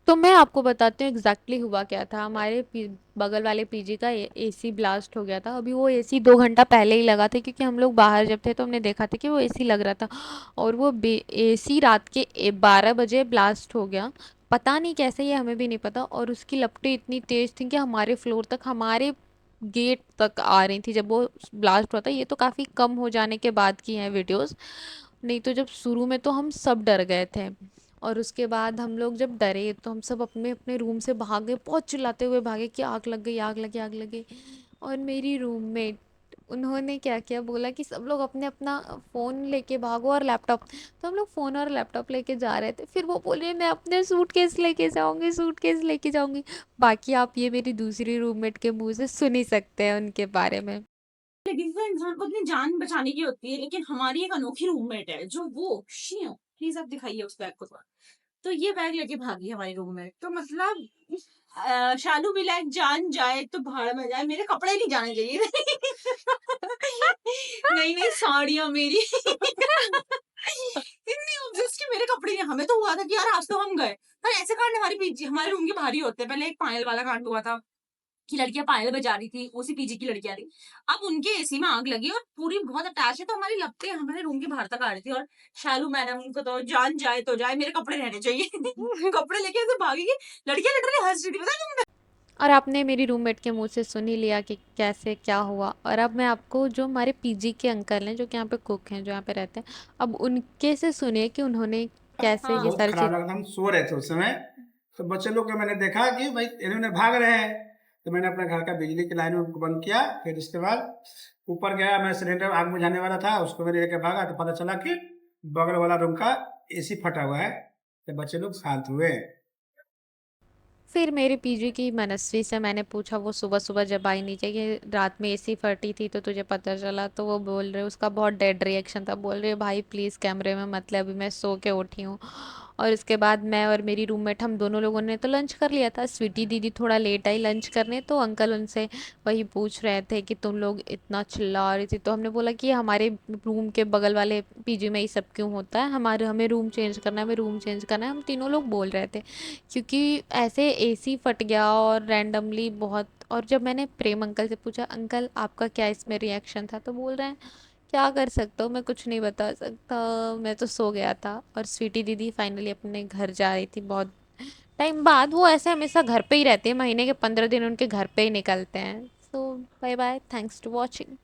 तो मैं आपको बताती हूँ एग्जैक्टली हुआ क्या था। हमारे बगल वाले पीजी का एसी ब्लास्ट हो गया था। अभी वो एसी 2 घंटा पहले ही लगा था, क्योंकि हम लोग बाहर जब थे तो हमने देखा था कि वो एसी लग रहा था। और वो एसी रात के 12 बजे ब्लास्ट हो गया। पता नहीं कैसे, ये हमें भी नहीं पता। और उसकी लपटें इतनी तेज थी कि हमारे फ्लोर तक, हमारे गेट तक आ रही थी जब वो ब्लास्ट हुआ था। ये तो काफ़ी कम हो जाने के बाद की हैं वीडियोस, नहीं तो जब शुरू में तो हम सब डर गए थे। और उसके बाद हम लोग जब डरे तो हम सब अपने अपने रूम से भागे, बहुत चिल्लाते हुए भागे कि आग लग गई, आग लगी, आग लगी। और मेरी रूममेट, उन्होंने क्या किया, बोला कि सब लोग अपने अपना फ़ोन लेके भागो और लैपटॉप। तो हम लोग फ़ोन और लैपटॉप लेके जा रहे थे। फिर वो बोले मैं अपने सूटकेस लेके जाऊंगी, सूटकेस लेके जाऊंगी। बाकी आप ये मेरी दूसरी रूममेट के मुंह से सुन ही सकते हैं उनके बारे में। लेकिन तो इंसान को अपनी जान बचाने की होती है, लेकिन हमारी एक अनोखी रूममेट है जो वो शियो प्लीज आप दिखाइए उस बैग को थोड़ा। तो ये बैग लेके भागी हमारी रूममेट, तो मतलब शालू भी लाइक जान जाए तो भाड़ में जाए, मेरे कपड़े नहीं जाने चाहिए। नई नई साड़ियां मेरी इतनी ऑब्सेस्ड कि मेरे कपड़े नहीं। हमें तो हुआ था कि यार आज तो हम गए। पर ऐसे कांड हमारे रूम के भारी होते हैं। पहले एक पायल वाला कांड हुआ था कि लड़कियां पायल बजा रही थी, उसी पीजी की लड़कियां थी। अब उनके एसी में आग लगी और पूरी बहुत अटैच है, तो हमारी लपटें हमारे रूम के बाहर तक आ रही थी। और शालू मैडम को तो जान जाए तो जाए, मेरे कपड़े रहने चाहिए। कपड़े लेके ऐसे भागी कि लड़कियां लिटरली हंस रही थी, पता है। और आपने मेरी रूममेट के मुंह से सुन ही लिया कि कैसे क्या हुआ। और अब मैं आपको, जो हमारे पीजी के अंकल हैं, जो कि यहाँ पे कुक हैं, जो यहाँ पे रहते हैं, अब उनके से सुनिए कि उन्होंने कैसे हाँ ये बहुत सारी खराब चीज। लगा था, हम सो रहे थे उस समय। तो बच्चे लोग को मैंने देखा कि भाई इन्होंने भाग रहे हैं। तो मैंने अपने घर का बिजली की लाइन को बंद किया। फिर इसके बाद ऊपर गया, मैं सिलेंडर आग बुझाने वाला था, उसको मैंने लेके भागा तो पता चला कि बगल वाला रूम का एसी फटा हुआ है। तो बच्चे लोग शांत हुए। फिर मेरे पीजी की मनस्वी से मैंने पूछा, वो सुबह सुबह जब आई नीचे, कि रात में एसी फटी थी तो तुझे पता चला? तो वो बोल रहे, उसका बहुत डेड रिएक्शन था, बोल रहे भाई प्लीज़ कैमरे में मत ले, अभी मैं सो के उठी हूँ। और उसके बाद मैं और मेरी रूममेट, हम दोनों लोगों ने तो लंच कर लिया था। स्वीटी दीदी थोड़ा लेट आई लंच करने, तो अंकल उनसे वही पूछ रहे थे कि तुम लोग इतना चिल्ला रही थी। तो हमने बोला कि हमारे रूम के बगल वाले पीजी में ही सब क्यों होता है, हमारे हमें रूम चेंज करना है, हमें रूम चेंज करना है, हम तीनों लोग बोल रहे थे। क्योंकि ऐसे एसी फट गया और रैंडमली बहुत। और जब मैंने प्रेम अंकल से पूछा, अंकल आपका क्या इसमें रिएक्शन था, तो बोल रहे हैं क्या कर सकता हूँ, मैं कुछ नहीं बता सकता, मैं तो सो गया था। और स्वीटी दीदी फाइनली अपने घर जा रही थी बहुत टाइम बाद। वो ऐसे हमेशा घर पे ही रहते हैं, महीने के 15 दिन उनके घर पे ही निकलते हैं। So bye bye, thanks to watching.